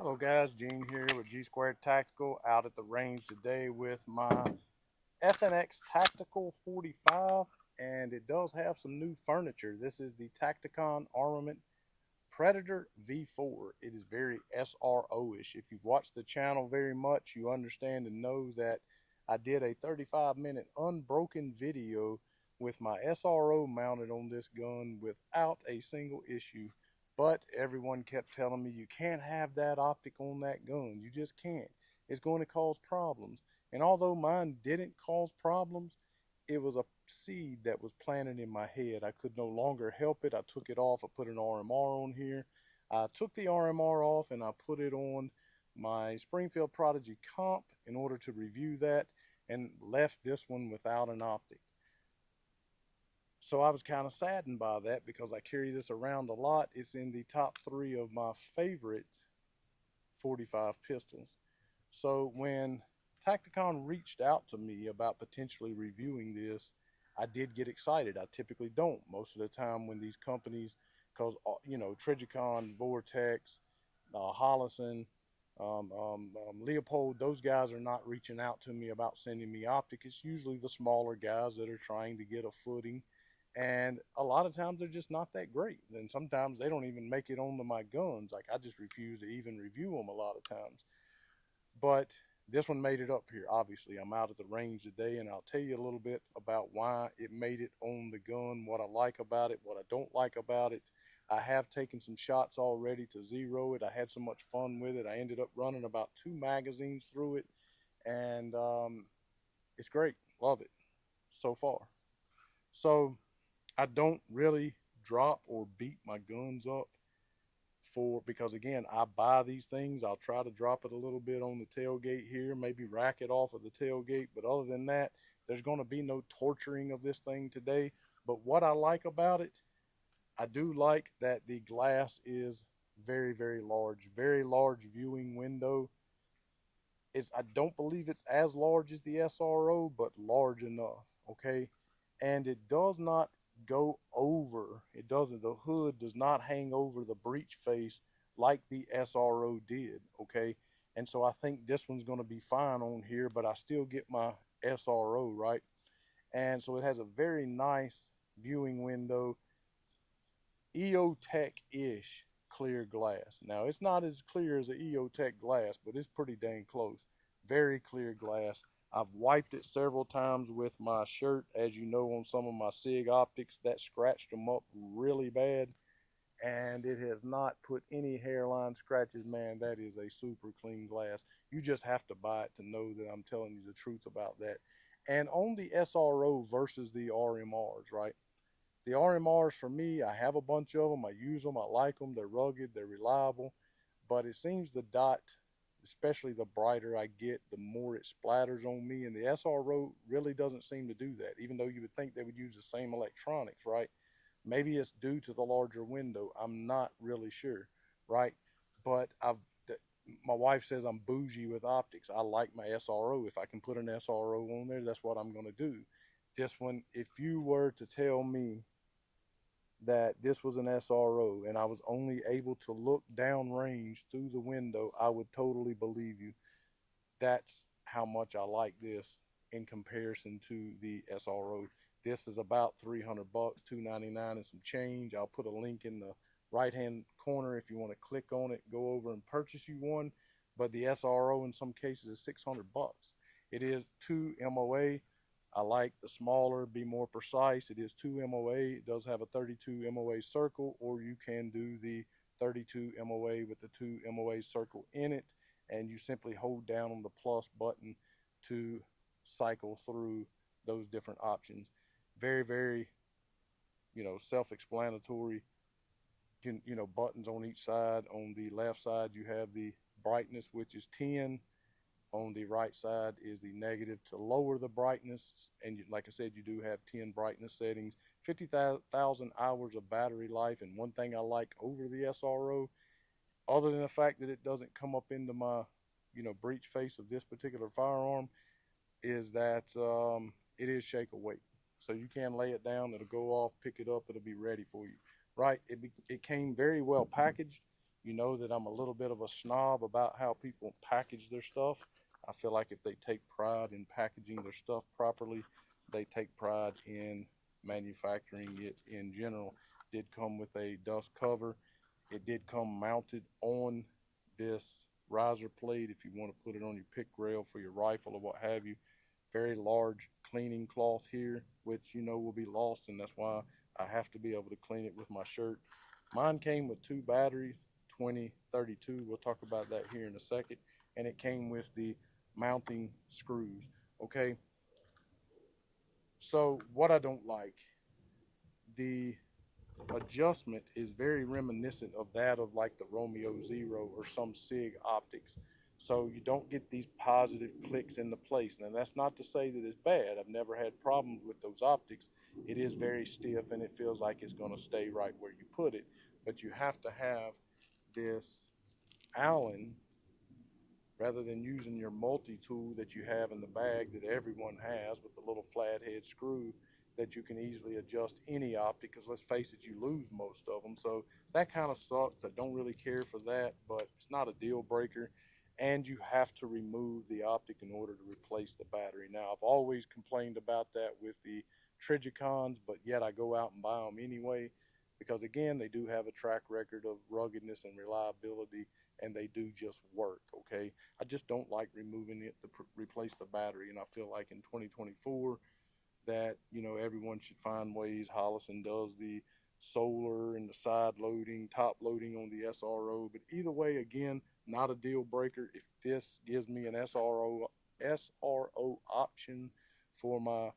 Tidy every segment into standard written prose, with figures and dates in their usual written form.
Hello guys, Gene here with G Squared Tactical out at the range today with my FNX Tactical 45, and it does have some new furniture. This is the Tacticon Armament Predator V4. It is very SRO-ish. If you've watched the channel very much, you understand and know that I did a 35-minute unbroken video with my SRO mounted on this gun without a single issue. But everyone kept telling me you can't have that optic on that gun. You just can't. It's going to cause problems. And although mine didn't cause problems, it was a seed that was planted in my head. I could no longer help it. I took it off. I put an RMR on here. I took the RMR off and I put it on my Springfield Prodigy comp in order to review that, and left this one without an optic. So I was kind of saddened by that because I carry this around a lot. It's in the top 3 of my favorite 45 pistols. So when Tacticon reached out to me about potentially reviewing this, I did get excited. I typically don't most of the time when these companies, because Trijicon, Vortex, Hollison, Leopold, those guys are not reaching out to me about sending me optic. It's usually the smaller guys that are trying to get a footing, and a lot of times they're just not that great. And sometimes they don't even make it onto my guns. Like, I just refuse to even review them a lot of times. But this one made it up here. Obviously, I'm out at the range today, and I'll tell you a little bit about why it made it on the gun, what I like about it, what I don't like about it. I have taken some shots already to zero it. I had so much fun with it. I ended up running about 2 magazines through it, and it's great. Love it so far. So I don't really drop or beat my guns up for, because again, I buy these things. I'll try to drop it a little bit on the tailgate here, maybe rack it off of the tailgate, but other than that, there's going to be no torturing of this thing today. But what I like about it, I do like that the glass is very large viewing window. I don't believe it's as large as the SRO, but large enough. Okay, and it does not go over. It doesn't. The hood does not hang over the breech face like the SRO did. Okay, and so I think this one's going to be fine on here, but I still get my SRO right, and so it has a very nice viewing window, EOTech-ish clear glass. Now, it's not as clear as an EOTech glass, but it's pretty dang close. Very clear glass. I've wiped it several times with my shirt. As you know, on some of my SIG optics, that scratched them up really bad, and it has not put any hairline scratches. Man, that is a super clean glass. You just have to buy it to know that I'm telling you the truth about that. And on the SRO versus the RMRs, right? The RMRs, for me, I have a bunch of them. I use them. I like them. They're rugged. They're reliable. But it seems the dot, especially the brighter I get, the more it splatters on me. And the SRO really doesn't seem to do that, even though you would think they would use the same electronics, right? Maybe it's due to the larger window. I'm not really sure, right? But my wife says I'm bougie with optics. I like my SRO. If I can put an SRO on there, that's what I'm going to do. This one, if you were to tell me that this was an SRO and I was only able to look downrange through the window, I would totally believe you. That's how much I like this in comparison to the SRO. This is about 300 bucks, 299 and some change. I'll put a link in the right hand corner if you want to click on it, go over and purchase you one. But the SRO in some cases is 600 bucks. It is 2 MOA. I like the smaller, be more precise. It is 2 MOA. It does have a 32 MOA circle, or you can do the 32 MOA with the 2 MOA circle in it, and you simply hold down on the plus button to cycle through those different options. Very, self-explanatory. Buttons on each side. On the left side, you have the brightness, which is 10. On the right side is the negative to lower the brightness, and like I said, you do have 10 brightness settings, 50,000 hours of battery life. And one thing I like over the SRO, other than the fact that it doesn't come up into my breech face of this particular firearm, is that it is shake awake, so you can lay it down, it'll go off, pick it up, it'll be ready for you, right? It came very well packaged. You know that I'm a little bit of a snob about how people package their stuff. I feel like if they take pride in packaging their stuff properly, they take pride in manufacturing it in general. Did come with a dust cover. It did come mounted on this riser plate if you want to put it on your pick rail for your rifle or what have you. Very large cleaning cloth here, which you know will be lost, and that's why I have to be able to clean it with my shirt. Mine came with two batteries, 2032. We'll talk about that here in a second. And it came with the mounting screws. Okay, so what I don't like, the adjustment is very reminiscent of that of like the Romeo Zero or some SIG optics. So you don't get these positive clicks into place. Now that's not to say that it's bad. I've never had problems with those optics. It is very stiff and it feels like it's going to stay right where you put it. But you have to have this Allen rather than using your multi-tool that you have in the bag that everyone has with the little flathead screw that you can easily adjust any optic, because let's face it, you lose most of them. So that kind of sucks. I don't really care for that, but it's not a deal breaker. And you have to remove the optic in order to replace the battery. Now, I've always complained about that with the Trigicons, but yet I go out and buy them anyway because, again, they do have a track record of ruggedness and reliability, and they do just work. Okay, I just don't like removing it to replace the battery, and I feel like in 2024 that everyone should find ways. Hollison does the solar and the side loading, top loading on the SRO, but either way, again, not a deal breaker. If this gives me an SRO option for my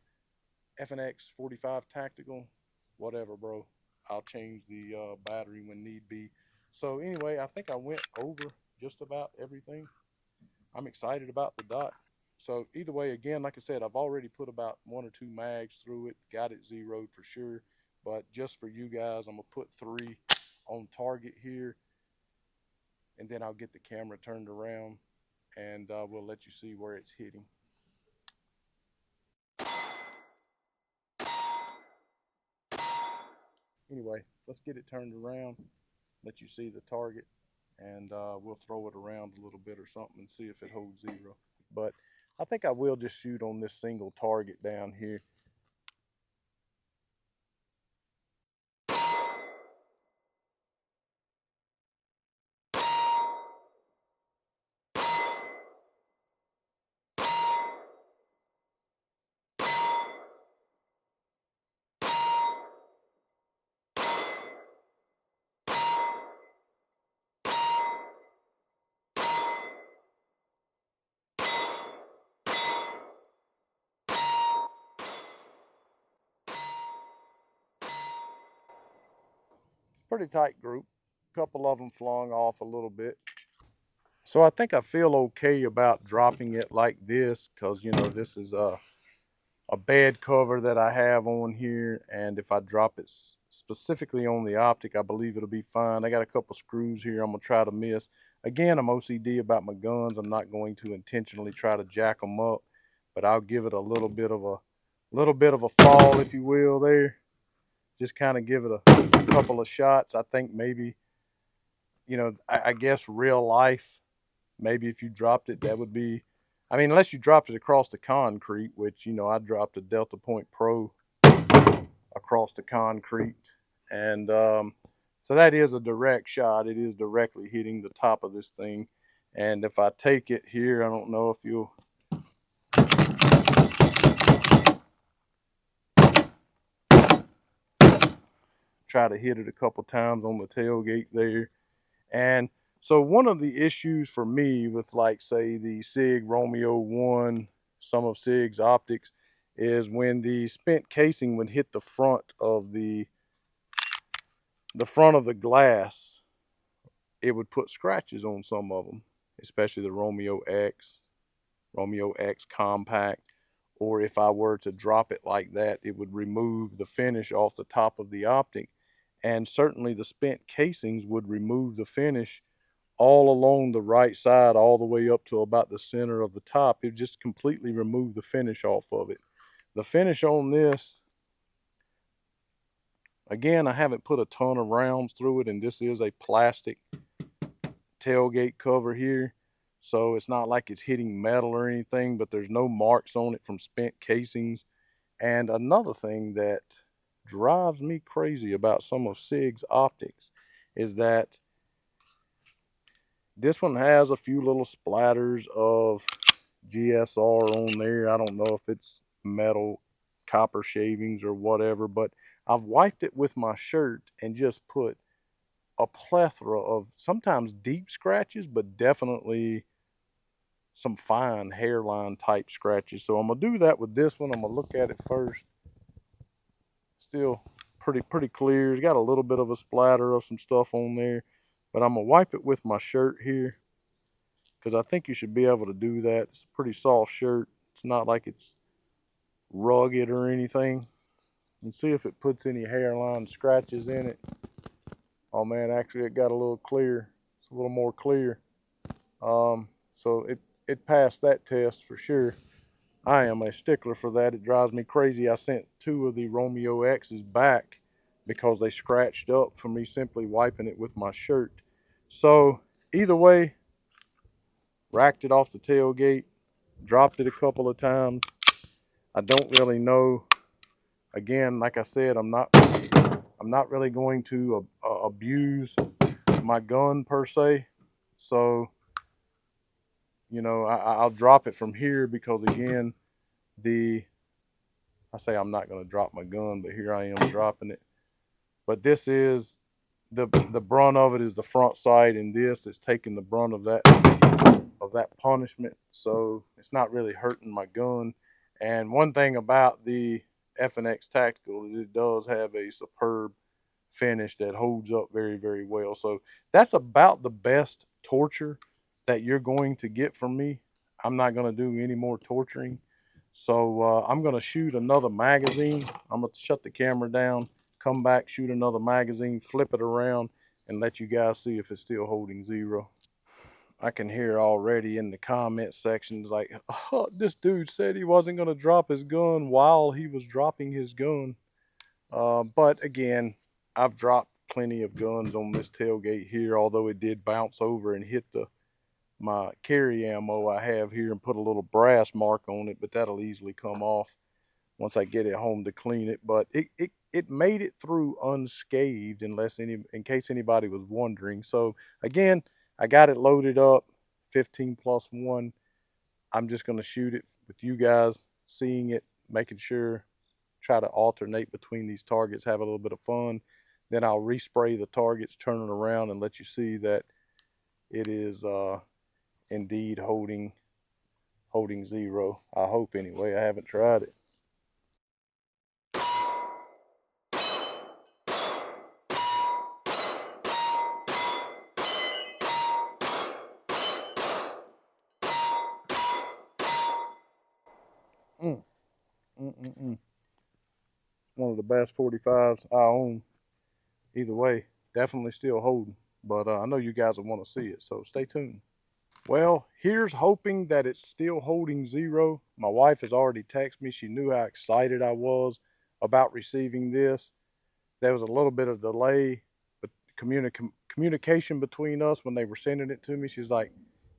FNX 45 tactical, whatever, bro. I'll change the battery when need be. So anyway, I think I went over just about everything. I'm excited about the dot. So either way, again, like I said, I've already put about one or two mags through it, got it zeroed for sure. But just for you guys, I'm gonna put 3 on target here, and then I'll get the camera turned around, and we'll let you see where it's hitting. Anyway, let's get it turned around, let you see the target, and we'll throw it around a little bit or something and see if it holds zero. But I think I will just shoot on this single target down here. Pretty tight group. A couple of them flung off a little bit. So I think I feel okay about dropping it like this because, this is a bed cover that I have on here. And if I drop it specifically on the optic, I believe it'll be fine. I got a couple screws here I'm going to try to miss. Again, I'm OCD about my guns. I'm not going to intentionally try to jack them up, but I'll give it a little bit of a fall, if you will, there. Just kind of give it a couple of shots. I think maybe, I guess real life, maybe if you dropped it, that would be, I mean, unless you dropped it across the concrete, which, I dropped a Delta Point Pro across the concrete. And so that is a direct shot. It is directly hitting the top of this thing. And if I take it here, I don't know if you'll try to hit it a couple times on the tailgate there. And so one of the issues for me with, like, say, the SIG Romeo 1, some of SIG's optics, is when the spent casing would hit the front of the glass, it would put scratches on some of them, especially the Romeo X Compact. Or if I were to drop it like that, it would remove the finish off the top of the optic. And certainly the spent casings would remove the finish all along the right side, all the way up to about the center of the top. It just completely removed the finish off of it. The finish on this, again, I haven't put a ton of rounds through it, and this is a plastic tailgate cover here. So it's not like it's hitting metal or anything, but there's no marks on it from spent casings. And another thing that drives me crazy about some of SIG's optics is that this one has a few little splatters of GSR on there. I don't know if it's metal, copper shavings or whatever, but I've wiped it with my shirt and just put a plethora of sometimes deep scratches, but definitely some fine hairline type scratches. So I'm gonna do that with this one. I'm gonna look at it first. Still pretty clear. It's got a little bit of a splatter of some stuff on there, but I'm gonna wipe it with my shirt here because I think you should be able to do that. It's a pretty soft shirt. It's not like it's rugged or anything. And see if it puts any hairline scratches in it. Oh man, actually it got a little clear. It's a little more clear. So it passed that test for sure. I am a stickler for that. It drives me crazy. I sent 2 of the Romeo X's back because they scratched up for me simply wiping it with my shirt. So either way, racked it off the tailgate, dropped it a couple of times. I don't really know. Again, like I said, I'm not really going to abuse my gun per se. So, you know, I'll drop it from here because again, I say I'm not going to drop my gun, but here I am dropping it. But this is the brunt of it is the front sight, and this is taking the brunt of that punishment. So it's not really hurting my gun. And one thing about the FNX Tactical is it does have a superb finish that holds up very well. So that's about the best torture that you're going to get from me. I'm not going to do any more torturing. So I'm going to shoot another magazine. I'm going to shut the camera down, come back, shoot another magazine, flip it around, and let you guys see if it's still holding 0. I can hear already in the comment sections like, oh, this dude said he wasn't going to drop his gun while he was dropping his gun. But again, I've dropped plenty of guns on this tailgate here, although it did bounce over and hit my carry ammo I have here and put a little brass mark on it, but that'll easily come off once I get it home to clean it. But it made it through unscathed, in case anybody was wondering. So again, I got it loaded up, 15+1. I'm just going to shoot it with you guys seeing it, making sure, try to alternate between these targets, have a little bit of fun. Then I'll respray the targets, turn it around, and let you see that it is indeed holding 0. I hope anyway. I haven't tried it. Mm, mm, mm, mm. One of the best 45s I own. Either way, definitely still holding. But I know you guys will want to see it, so stay tuned. Well, here's hoping that it's still holding 0. My wife has already texted me. She knew how excited I was about receiving this. There was a little bit of delay, but communication between us when they were sending it to me. She's like,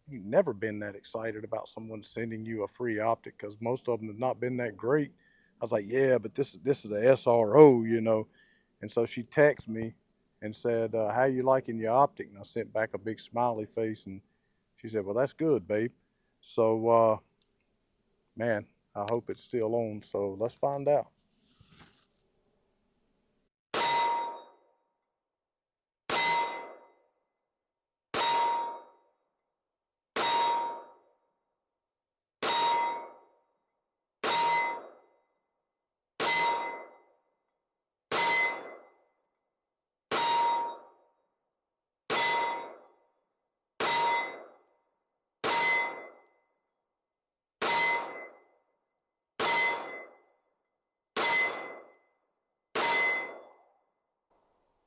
"You've never been that excited about someone sending you a free optic because most of them have not been that great." I was like, "Yeah, but this is a SRO, you know." And so she texted me and said, "How you liking your optic?" And I sent back a big smiley face, and she said, "Well, that's good, babe." So, man, I hope it's still on. So let's find out.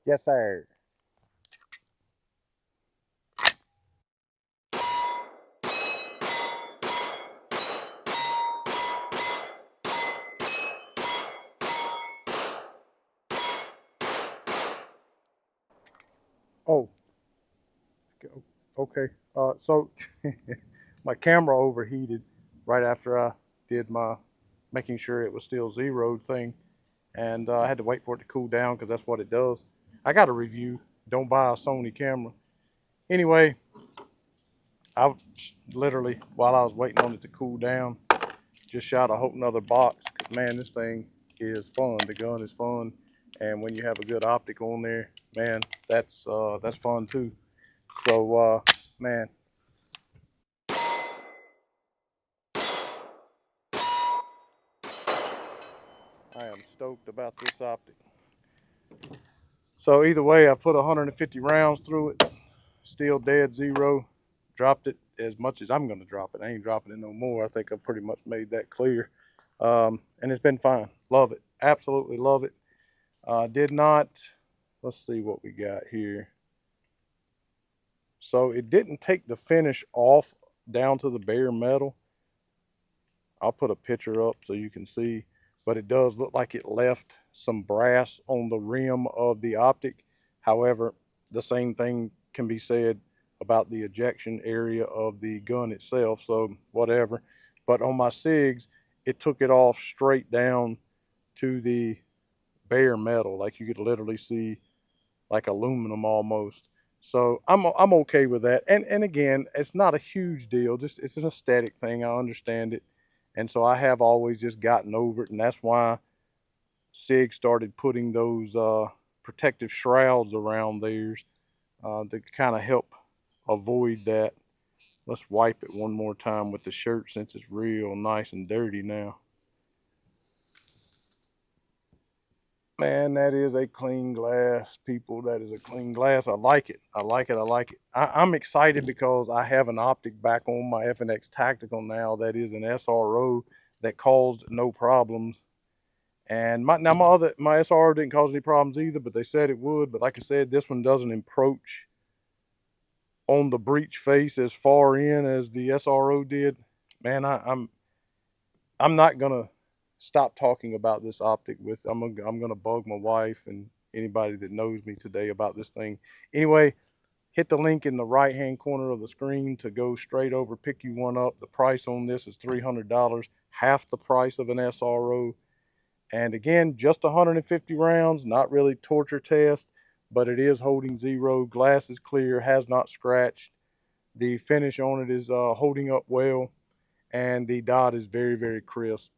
Yes, sir. Oh, Okay. So my camera overheated right after I did my making sure it was still zeroed thing, and I had to wait for it to cool down because that's what it does. I got a review. Don't buy a Sony camera. Anyway, I literally while I was waiting on it to cool down, just shot a whole nother box. Man, this thing is fun. The gun is fun, and when you have a good optic on there, man, that's fun too. So, man, I am stoked about this optic. So either way, I put 150 rounds through it, still dead zero. Dropped it as much as I'm going to drop it. I ain't dropping it no more. I think I've pretty much made that clear. And it's been fine. Love it. Absolutely love it. Did not, let's see what we got here. So it didn't take the finish off down to the bare metal. I'll put a picture up so you can see, but it does look like it left some brass on the rim of the optic. However, the same thing can be said about the ejection area of the gun itself, so whatever. But on my SIGs, it took it off straight down to the bare metal, like you could literally see like aluminum almost. So I'm okay with that. And again, it's not a huge deal. Just it's an aesthetic thing. I understand it. And so I have always just gotten over it, and that's why SIG started putting those protective shrouds around theirs to kind of help avoid that. Let's wipe it one more time with the shirt since it's real nice and dirty now. Man, that is a clean glass, people. That is a clean glass. I like it. I like it. I like it. I'm excited because I have an optic back on my FNX Tactical now that is an SRO that caused no problems. And my SRO didn't cause any problems either, but they said it would. But like I said, this one doesn't encroach on the breech face as far in as the SRO did. Man, I'm not gonna stop talking about this optic with. I'm gonna bug my wife and anybody that knows me today about this thing. Anyway, hit the link in the right hand corner of the screen to go straight over, pick you one up. The price on this is $300, half the price of an SRO. And again, just 150 rounds, not really torture test, but it is holding zero. Glass is clear, has not scratched. The finish on it is holding up well, and the dot is very, very crisp.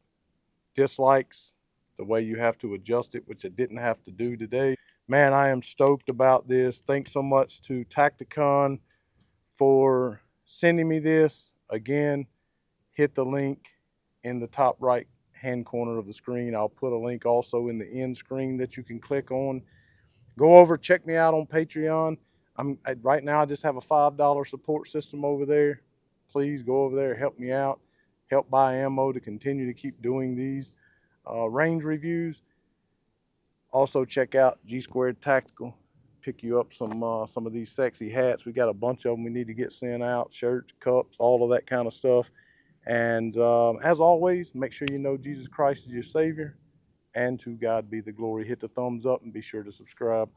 Dislikes the way you have to adjust it, which I didn't have to do today. Man, I am stoked about this. Thanks so much to Tacticon for sending me this. Again, hit the link in the top right hand corner of the screen. I'll put a link also in the end screen that you can click on. Go over, check me out on Patreon. Right now I just have a $5 support system over there. Please go over there, help me out, help buy ammo to continue to keep doing these range reviews. Also check out G Squared Tactical. Pick you up some of these sexy hats. We got a bunch of them we need to get sent out. Shirts, cups, all of that kind of stuff. And as always, make sure you know Jesus Christ is your Savior. And to God be the glory. Hit the thumbs up and be sure to subscribe.